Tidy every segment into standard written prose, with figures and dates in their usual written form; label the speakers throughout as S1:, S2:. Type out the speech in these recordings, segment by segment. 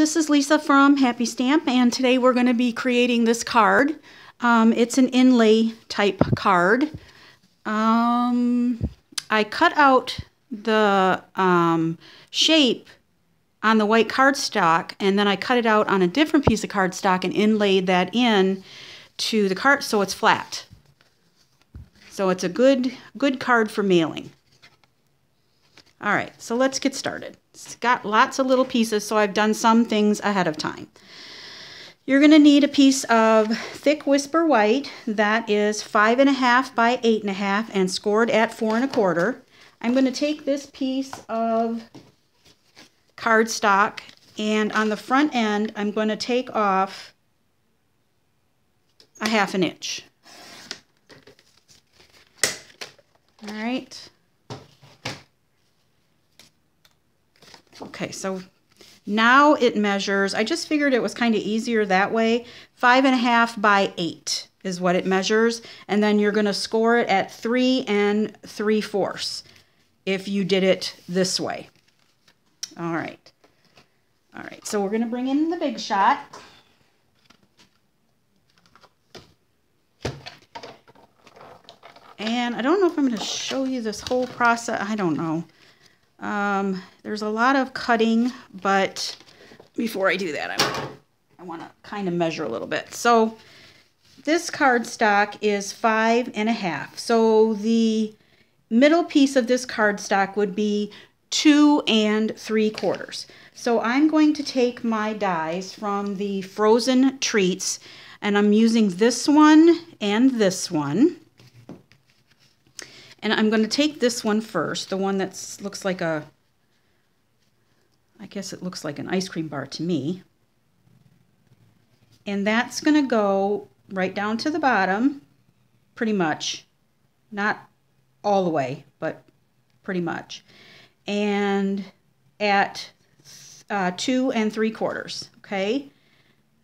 S1: this is Lisa from Happy Stamp, and today we're going to be creating this card. It's an inlay type card. I cut out the shape on the white cardstock, and then I cut it out on a different piece of cardstock and inlaid that in to the card so it's flat. So it's a good card for mailing. All right, so let's get started. It's got lots of little pieces, so I've done some things ahead of time. You're going to need a piece of thick Whisper White that is 5.5 by 8.5 and scored at 4 1/4. I'm going to take this piece of cardstock, and on the front end, I'm going to take off a 1/2 inch. All right. Okay, so now it measures, I just figured it was kind of easier that way. 5.5 by 8 is what it measures, and then you're going to score it at 3 3/4 if you did it this way. All right. All right, so we're going to bring in the Big Shot. And I don't know if I'm going to show you this whole process. I don't know. There's a lot of cutting, but before I do that, I want to kind of measure a little bit. So this cardstock is 5.5. So the middle piece of this cardstock would be 2 3/4. So I'm going to take my dies from the Frozen Treats, and I'm using this one and this one. And I'm going to take this one first, the one that looks like a, I guess it looks like an ice cream bar to me. And that's going to go right down to the bottom, pretty much. Not all the way, but pretty much. And at 2 3/4, okay?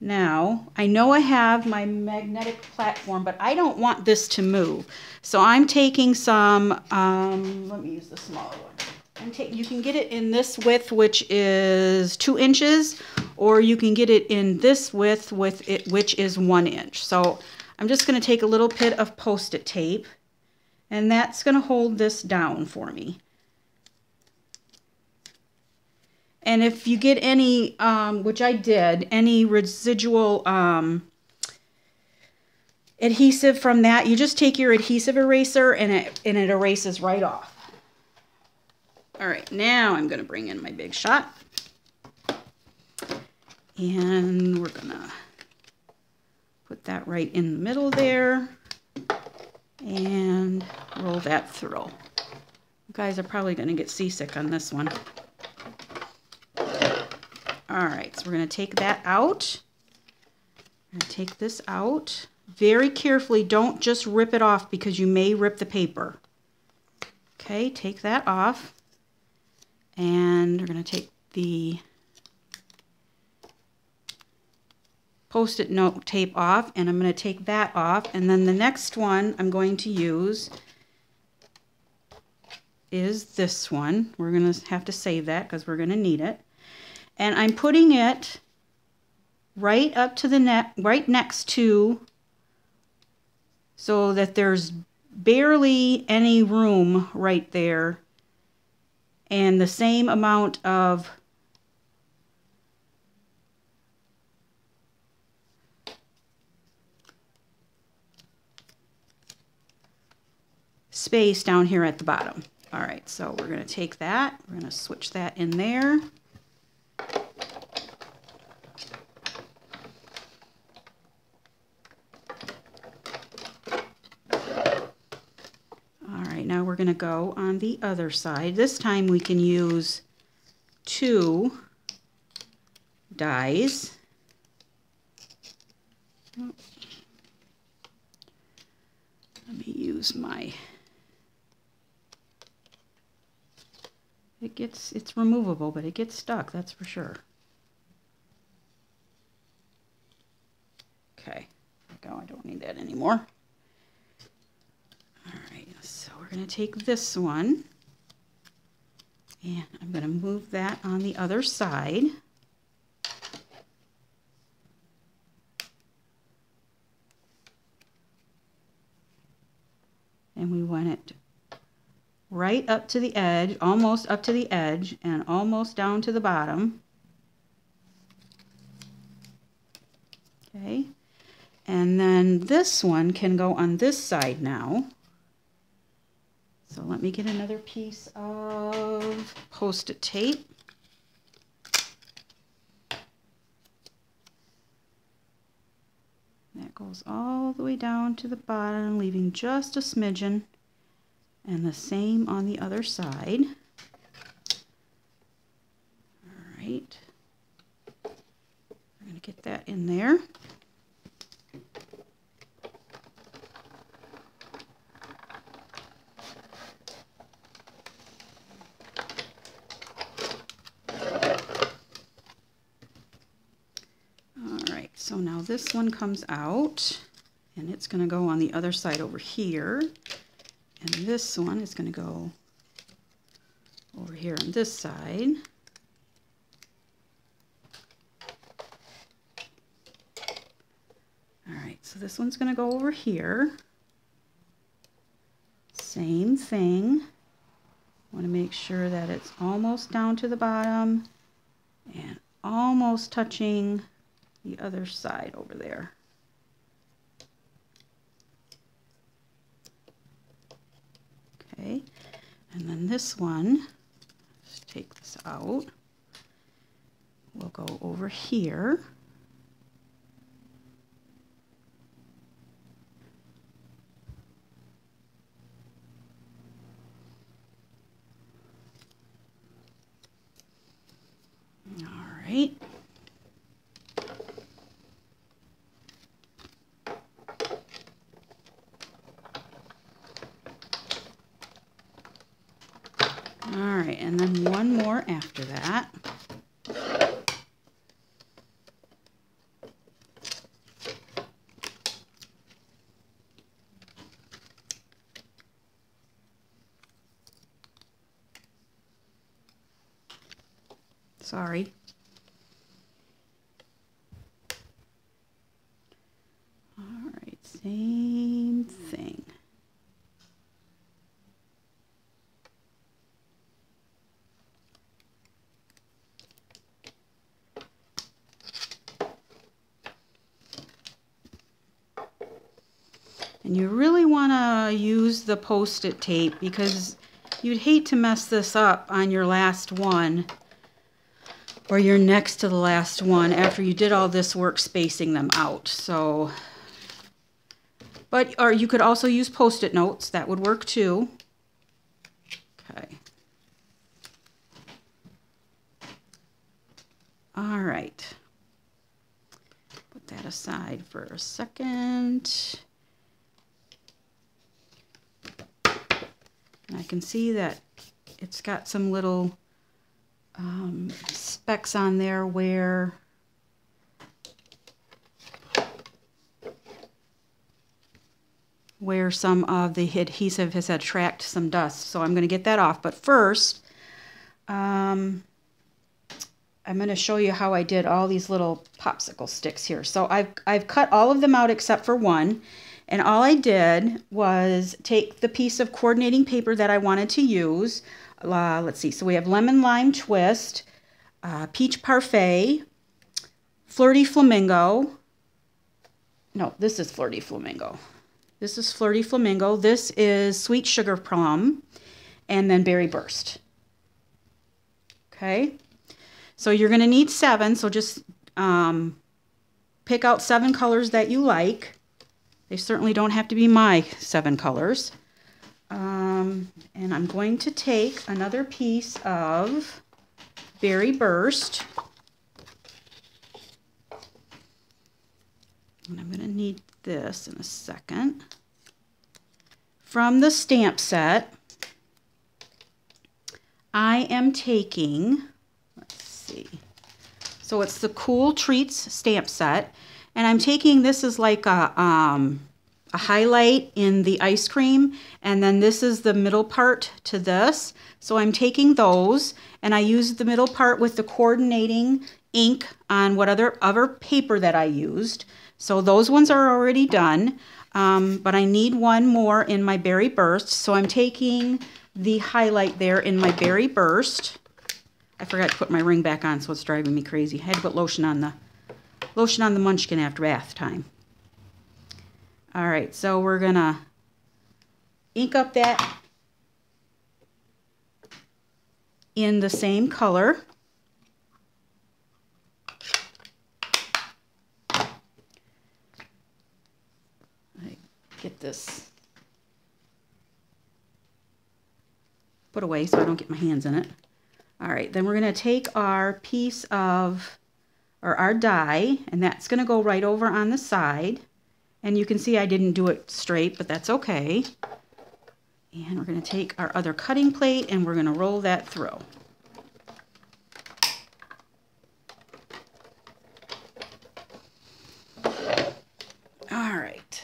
S1: Now, I know I have my magnetic platform, but I don't want this to move. So I'm taking some, let me use the smaller one. You can get it in this width, which is 2 inches, or you can get it in this width, which is 1 inch. So I'm just going to take a little bit of Post-it tape, and that's going to hold this down for me. And if you get any, which I did, any residual adhesive from that, you just take your adhesive eraser and it erases right off. All right, now I'm going to bring in my Big Shot. And we're going to put that right in the middle there and roll that through. You guys are probably going to get seasick on this one. All right, so we're going to take that out. I'm going to take this out. Very carefully, don't just rip it off because you may rip the paper. Okay, take that off. And we're going to take the Post-it note tape off, and I'm going to take that off. And then the next one I'm going to use is this one. We're going to have to save that because we're going to need it. And I'm putting it right up to the net, right next to, so that there's barely any room right there, and the same amount of space down here at the bottom. All right, so we're going to take that, we're going to switch that in there. Now we're going to go on the other side. This time we can use 2 dies. Let me use my, it's removable, but it gets stuck, that's for sure. Okay, there we go, I don't need that anymore. So we're going to take this one, and I'm going to move that on the other side. want it right up to the edge, almost up to the edge, and almost down to the bottom. Okay, and then this one can go on this side now. So let me get another piece of Post-it tape. That goes all the way down to the bottom, leaving just a smidgen. And the same on the other side. All right. We're going to get that in there. So now this one comes out, and it's going to go on the other side over here. And this one is going to go over here on this side. All right, so this one's going to go over here. Same thing. Want to make sure that it's almost down to the bottom and almost touching the other side over there. Okay, and then this one, let's take this out, we'll go over here. All right. Alright, and then one more after that. Sorry. Alright, same thing. And you really want to use the Post-it tape because you'd hate to mess this up on your last one or your next to the last one after you did all this work spacing them out. So, or you could also use Post-it notes. That would work too. Okay. All right. Put that aside for a second. And I can see that it's got some little specks on there where some of the adhesive has attracted some dust. So I'm going to get that off. But first, I'm going to show you how I did all these little popsicle sticks here. So I've cut all of them out except for one. And all I did was take the piece of coordinating paper that I wanted to use. Let's see. So we have Lemon Lime Twist, Peach Parfait, Flirty Flamingo. No, this is Flirty Flamingo. This is Flirty Flamingo. This is Sweet Sugar Plum. And then Berry Burst. Okay. So you're going to need 7. So just pick out 7 colors that you like. They certainly don't have to be my 7 colors. And I'm going to take another piece of Berry Burst. And I'm going to need this in a second. From the stamp set, I am taking, let's see, so it's the Cool Treats stamp set. And I'm taking, this is like a highlight in the ice cream, and then this is the middle part to this. So I'm taking those, and I use the middle part with the coordinating ink on what other paper that I used. So those ones are already done. but I need one more in my Berry Burst, so I'm taking the highlight there in my Berry Burst. I forgot to put my ring back on, so it's driving me crazy. I had to put lotion on the munchkin after bath time. All right, so we're gonna ink up that in the same color. Get this put away so I don't get my hands in it. All right, then we're going to take our piece of, or our die, and that's going to go right over on the side. And you can see I didn't do it straight, but that's okay. And we're going to take our other cutting plate and we're going to roll that through. All right.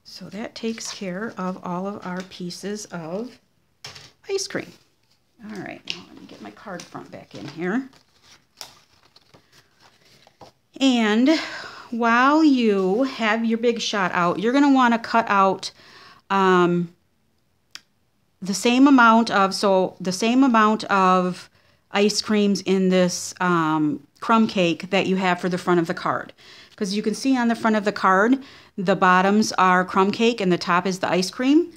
S1: So that takes care of all of our pieces of ice cream. All right, now let me get my card front back in here. And while you have your big shot out, you're going to want to cut out the same amount of ice creams in this crumb cake that you have for the front of the card. Because you can see on the front of the card, the bottoms are crumb cake and the top is the ice cream.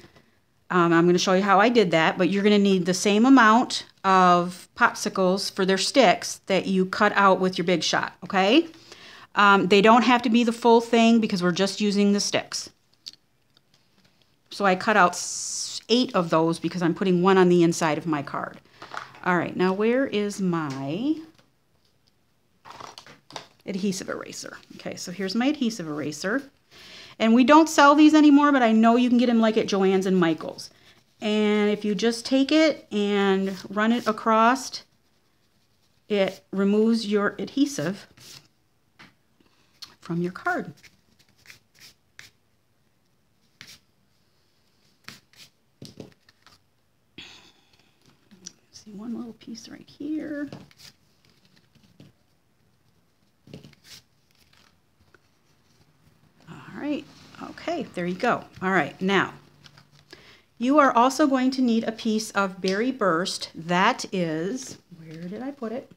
S1: I'm going to show you how I did that, but you're going to need the same amount of popsicles for their sticks that you cut out with your big shot, okay? They don't have to be the full thing because we're just using the sticks. So I cut out 8 of those because I'm putting one on the inside of my card. All right, now where is my adhesive eraser? Okay, so here's my adhesive eraser. And we don't sell these anymore, but I know you can get them like at Joann's and Michael's. And if you just take it and run it across, it removes your adhesive from your card. See one little piece right here. All right, okay, there you go. All right, now, you are also going to need a piece of Berry Burst. That is, where did I put it?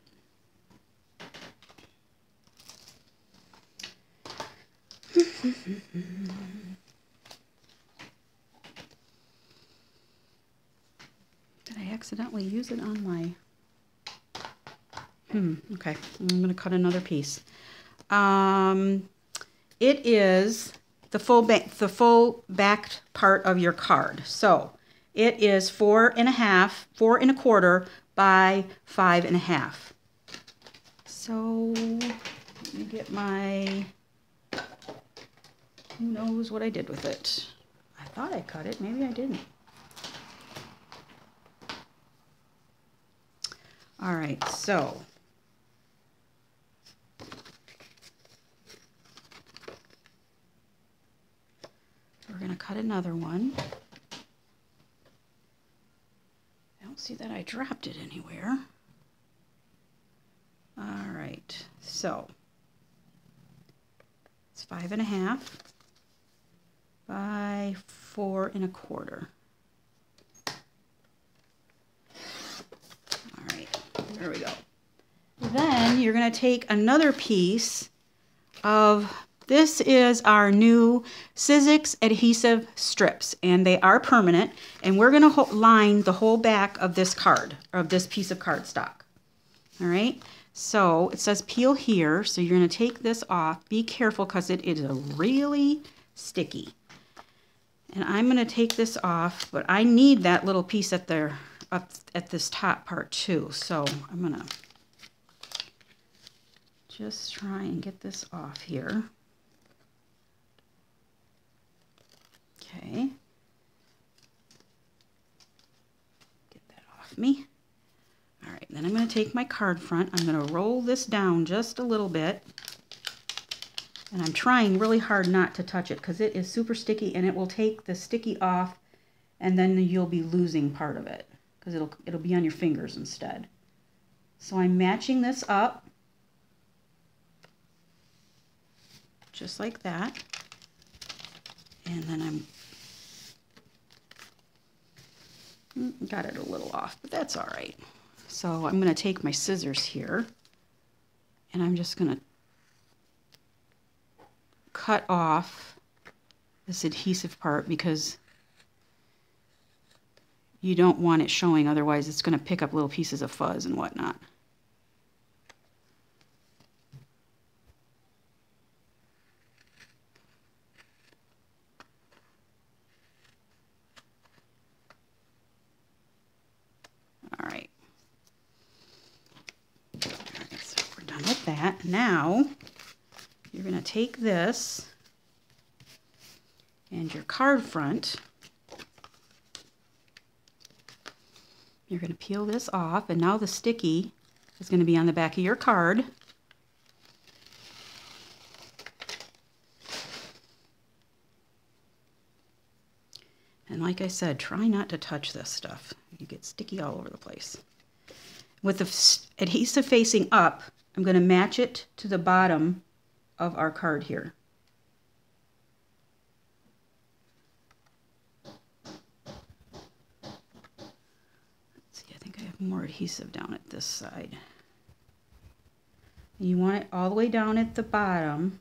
S1: Did I accidentally use it on my... Okay, I'm going to cut another piece. It is the full back part of your card. So it is 4 1/4 by 5 1/2. So let me get my, who knows what I did with it. I thought I cut it, maybe I didn't. All right, so we're going to cut another one. I don't see that I dropped it anywhere. All right, so it's 5 1/2 by 4 1/4. All right, there we go. Then you're going to take another piece of, this is our new Sizzix adhesive strips, and they are permanent, and we're going to line the whole back of this card, of this piece of cardstock. All right, so it says peel here, so you're going to take this off. Be careful because it is really sticky. And I'm going to take this off, but I need that little piece up at this top part too, so I'm going to just try and get this off here. Okay, get that off me. All right, then I'm going to take my card front. I'm going to roll this down just a little bit. And I'm trying really hard not to touch it because it is super sticky and it will take the sticky off and then you'll be losing part of it because it'll be on your fingers instead. So I'm matching this up just like that. And then got it a little off, but that's all right. So I'm going to take my scissors here and I'm just going to cut off this adhesive part because you don't want it showing, otherwise it's going to pick up little pieces of fuzz and whatnot. All right. All right, so we're done with that. Now you're going to take this and your card front. You're going to peel this off, and now the sticky is going to be on the back of your card. And like I said, try not to touch this stuff. You get sticky all over the place. With the adhesive facing up, I'm going to match it to the bottom of our card here. I think I have more adhesive down at this side. And you want it all the way down at the bottom.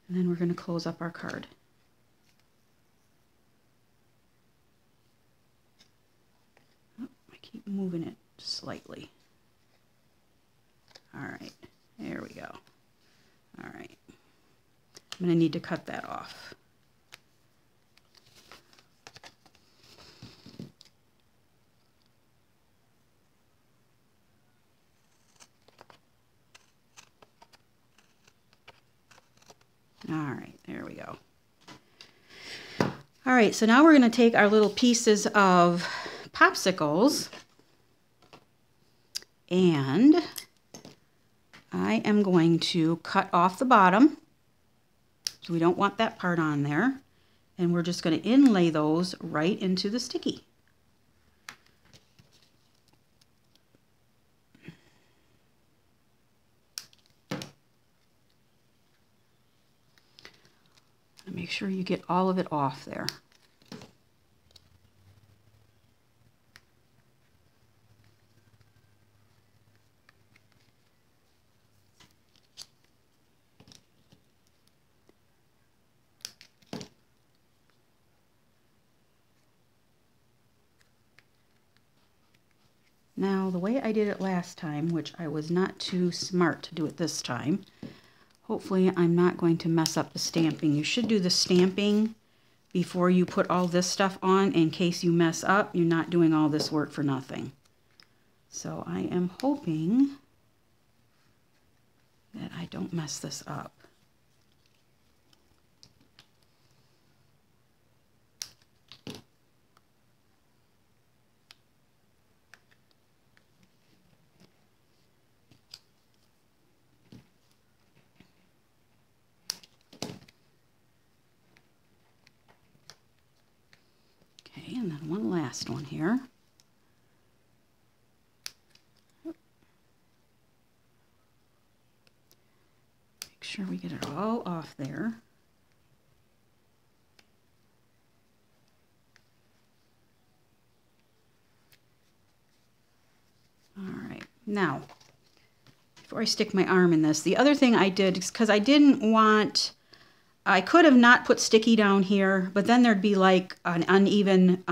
S1: And then we're going to close up our card. Oh, I keep moving it slightly. All right, there we go. All right. I'm going to need to cut that off. All right, there we go. All right, so now we're going to take our little pieces of popsicles and I am going to cut off the bottom. So we don't want that part on there. And we're just going to inlay those right into the sticky. Make sure you get all of it off there. Now, the way I did it last time, which I was not too smart to do it this time, hopefully I'm not going to mess up the stamping. You should do the stamping before you put all this stuff on in case you mess up. You're not doing all this work for nothing. So I am hoping that I don't mess this up. And then one last one here. Make sure we get it all off there. All right, now, before I stick my arm in this, the other thing I did is because I didn't want, I could have not put sticky down here, but then there'd be like an uneven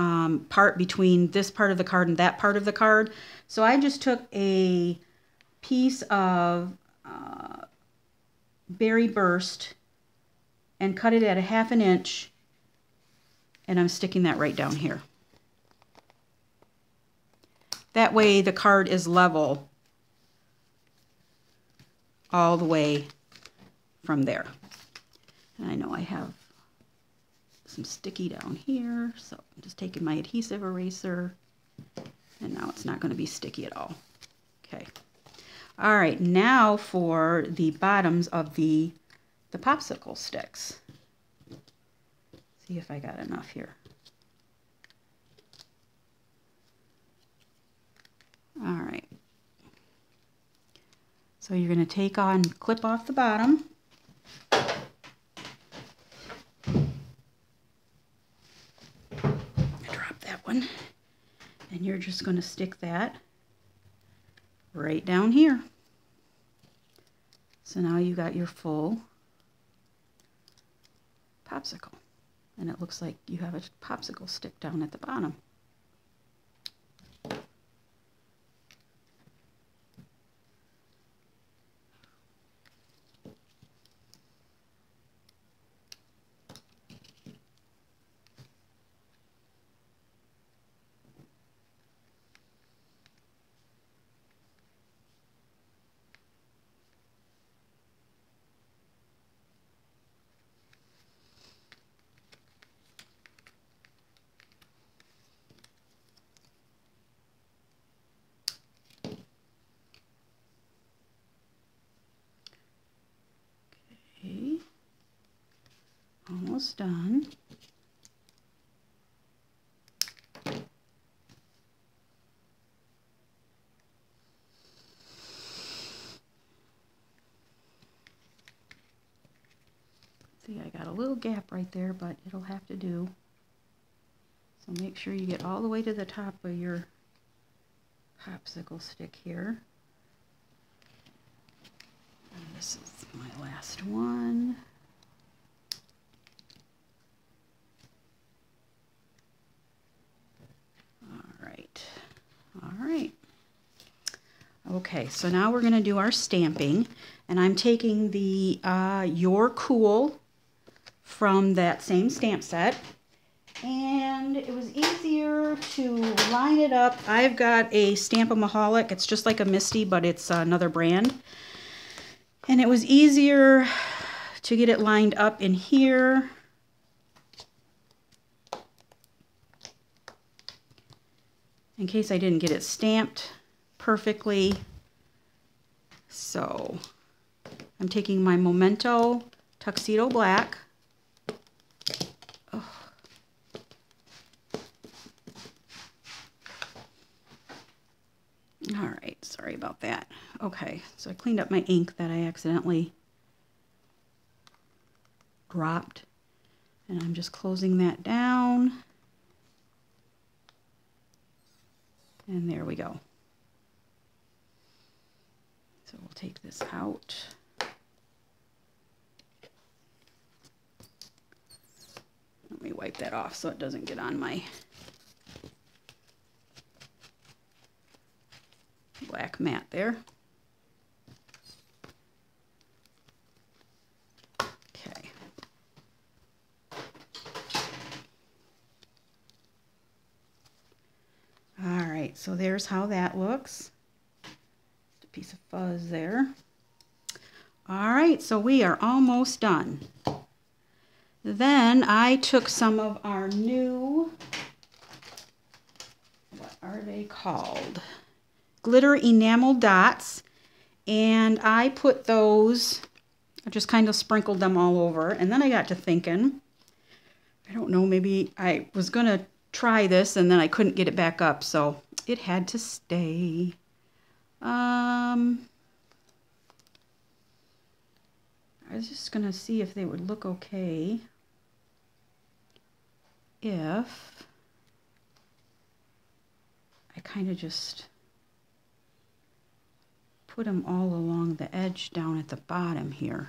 S1: part between this part of the card and that part of the card. So I just took a piece of Berry Burst and cut it at 1/2 inch, and I'm sticking that right down here. That way the card is level all the way from there. And I know I have some sticky down here, so I'm just taking my adhesive eraser, and now it's not going to be sticky at all. Okay. All right, now for the bottoms of the popsicle sticks. See if I got enough here. All right. So you're going to take on, clip off the bottom. Drop that one. And you're just going to stick that right down here. So now you got your full popsicle. And it looks like you have a popsicle stick down at the bottom. Okay, almost done. See, I got a little gap right there, but it'll have to do. So make sure you get all the way to the top of your popsicle stick here. And this is my last one. All right. Okay, so now we're going to do our stamping, and I'm taking the Your Cool from that same stamp set, and it was easier to line it up. I've got a Stampin'-Maholic. It's just like a Misty, but it's another brand, and it was easier to get it lined up in here. In case I didn't get it stamped perfectly. So I'm taking my Memento Tuxedo Black. Oh. All right, sorry about that. Okay, so I cleaned up my ink that I accidentally dropped, and I'm just closing that down. And there we go. So we'll take this out. Let me wipe that off so it doesn't get on my black mat there. Okay. All right, so there's how that looks. Just a piece of fuzz there. All right, so we are almost done. Then I took some of our new, what are they called? Glitter enamel dots, and I put those, I just kind of sprinkled them all over, and then I got to thinking, I don't know, maybe I was going to try this and then I couldn't get it back up, so it had to stay. I was just going to see if they would look okay if I kind of just put them all along the edge down at the bottom here.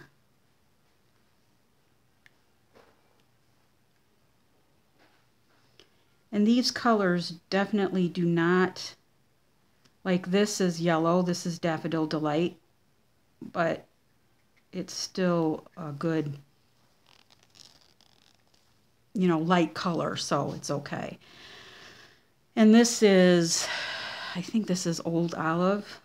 S1: And these colors definitely do not, like this is yellow, this is Daffodil Delight, but it's still a good, you know, light color, so it's okay. And this is, I think this is Old Olive.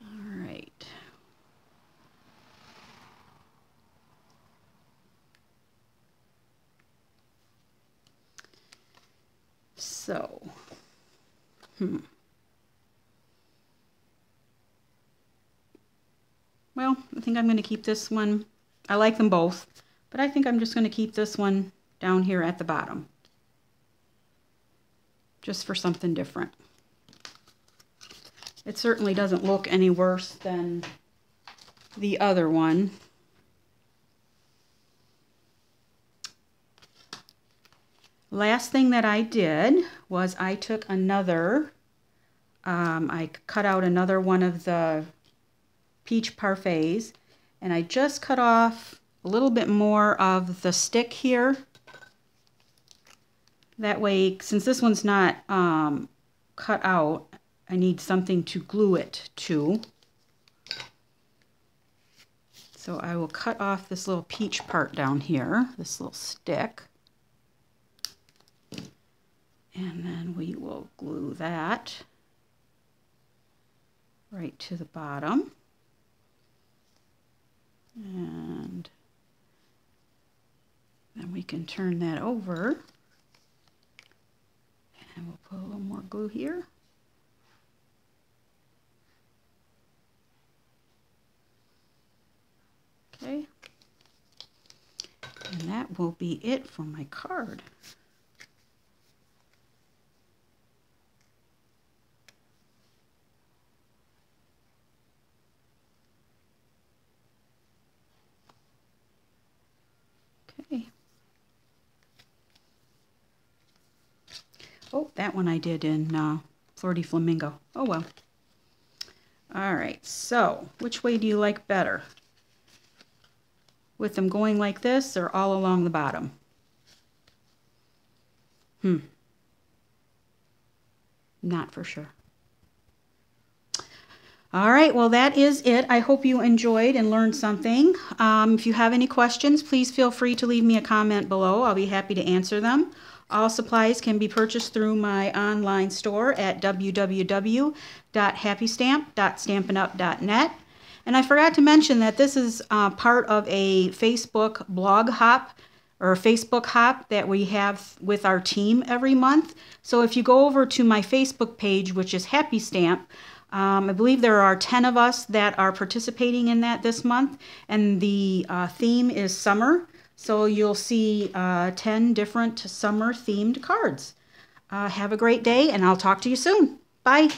S1: All right. So, well, I think I'm going to keep this one. I like them both, but I think I'm just going to keep this one down here at the bottom, just for something different. It certainly doesn't look any worse than the other one. Last thing that I did was I took another, I cut out another one of the peach parfaits, and I just cut off a little bit more of the stick here. That way, since this one's not cut out, I need something to glue it to. So I will cut off this little peach part down here, this little stick. And then we will glue that right to the bottom. And then we can turn that over. And we'll put a little more glue here. Okay. And that will be it for my card. Okay. Oh, that one I did in Fleur de Flamingo. Oh well. All right, so which way do you like better? With them going like this or all along the bottom? Not for sure. All right, well, that is it. I hope you enjoyed and learned something. If you have any questions, please feel free to leave me a comment below. I'll be happy to answer them. All supplies can be purchased through my online store at www.happystamp.stampinup.net. And I forgot to mention that this is part of a Facebook blog hop or a Facebook hop that we have with our team every month. So if you go over to my Facebook page, which is Happy Stamp, I believe there are 10 of us that are participating in that this month, and the theme is summer. So you'll see 10 different summer themed cards. Have a great day, and I'll talk to you soon. Bye.